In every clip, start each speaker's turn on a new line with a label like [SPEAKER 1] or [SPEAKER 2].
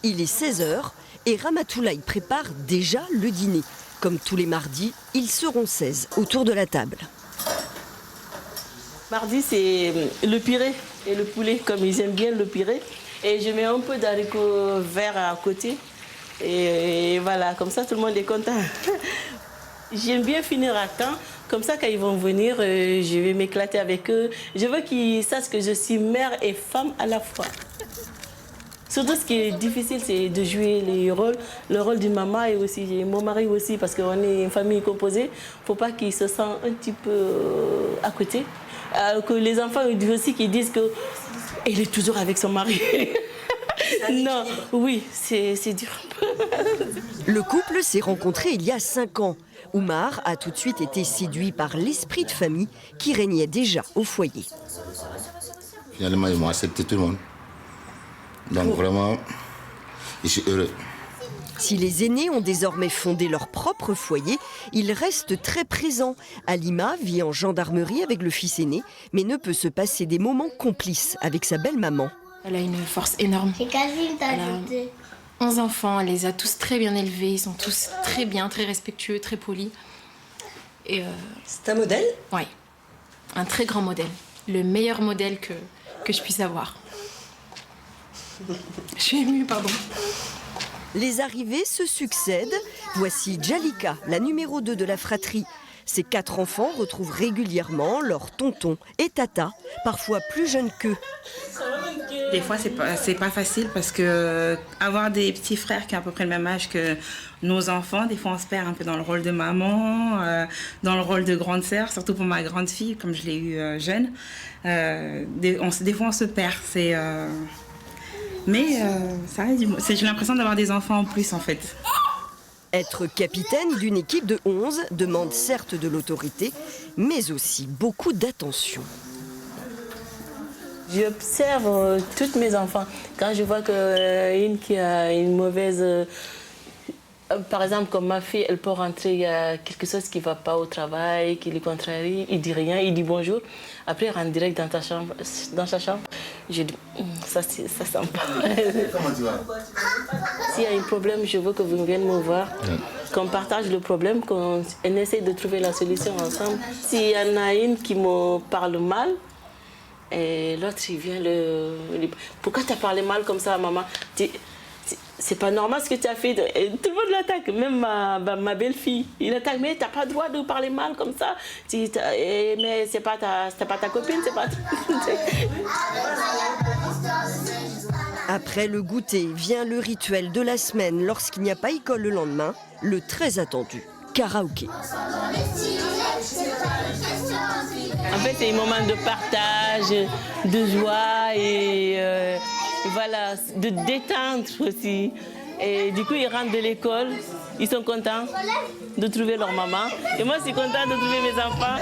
[SPEAKER 1] Il est 16 h et Ramatoulaye prépare déjà le dîner. Comme tous les mardis, ils seront 16 autour de la table.
[SPEAKER 2] Mardi, c'est le purée et le poulet, comme ils aiment bien le purée. Et je mets un peu d'haricots verts à côté. Et voilà, comme ça, tout le monde est content. J'aime bien finir à temps. Comme ça, quand ils vont venir, je vais m'éclater avec eux. Je veux qu'ils sachent que je suis mère et femme à la fois. Surtout, ce qui est difficile, c'est de jouer les rôles. Le rôle d'une maman et aussi mon mari aussi, parce qu'on est une famille composée. Il ne faut pas qu'ils se sentent un petit peu à côté. Que les enfants aussi qui disent qu'elle est toujours avec son mari. Non, oui, c'est dur.
[SPEAKER 1] Le couple s'est rencontré il y a 5 ans. Oumar a tout de suite été séduit par l'esprit de famille qui régnait déjà au foyer.
[SPEAKER 3] Finalement, ils m'ont accepté tout le monde. Donc vraiment, je suis heureux.
[SPEAKER 1] Si les aînés ont désormais fondé leur propre foyer, ils restent très présents. Halima vit en gendarmerie avec le fils aîné, mais ne peut se passer des moments complices avec sa belle-maman.
[SPEAKER 4] Elle a une force énorme.
[SPEAKER 5] C'est Cassim t'a ajouté.
[SPEAKER 4] 11 enfants, elle les a tous très bien élevés, ils sont tous très bien, très respectueux, très polis. Et
[SPEAKER 1] C'est un modèle ?
[SPEAKER 4] Oui, un très grand modèle. Le meilleur modèle que je puisse avoir. Je suis émue, pardon.
[SPEAKER 1] Les arrivées se succèdent. Voici Djalika, la numéro 2 de la fratrie. Ces 4 enfants retrouvent régulièrement leur tonton et tata, parfois plus jeunes qu'eux.
[SPEAKER 6] Des fois, c'est pas facile parce que avoir des petits frères qui ont à peu près le même âge que nos enfants, des fois on se perd un peu dans le rôle de maman, dans le rôle de grande sœur, surtout pour ma grande fille, comme je l'ai eue jeune. Des fois on se perd. Mais ça reste j'ai l'impression d'avoir des enfants en plus en fait.
[SPEAKER 1] Être capitaine d'une équipe de 11 demande certes de l'autorité, mais aussi beaucoup d'attention.
[SPEAKER 2] J'observe tous mes enfants. Quand je vois qu'une qui a une mauvaise... par exemple, comme ma fille, elle peut rentrer, il y a quelque chose qui ne va pas au travail, qui lui contrarie, il ne dit rien, il dit bonjour. Après, il rentre direct dans sa chambre. Je dis, ça sent pas.
[SPEAKER 3] Comment tu vas?
[SPEAKER 2] S'il y a un problème, je veux que vous veniez me voir, qu'on partage le problème, qu'on essaie de trouver la solution ensemble. S'il y en a une qui me parle mal, et l'autre, il vient pourquoi tu as parlé mal comme ça, maman? C'est pas normal ce que tu as fait. Et tout le monde l'attaque, même ma belle-fille. Il attaque, mais tu n'as pas le droit de parler mal comme ça. Mais c'est pas ta copine, c'est pas...
[SPEAKER 1] Après le goûter, vient le rituel de la semaine lorsqu'il n'y a pas école le lendemain, le très attendu karaoké.
[SPEAKER 2] En fait, c'est un moment de partage, de joie et voilà, de détente aussi. Et du coup, ils rentrent de l'école, ils sont contents de trouver leur maman. Et moi, je suis contente de trouver mes enfants.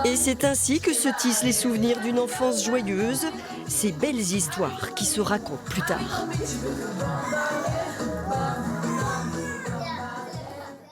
[SPEAKER 1] Et c'est ainsi que se tissent les souvenirs d'une enfance joyeuse, ces belles histoires qui se racontent plus tard.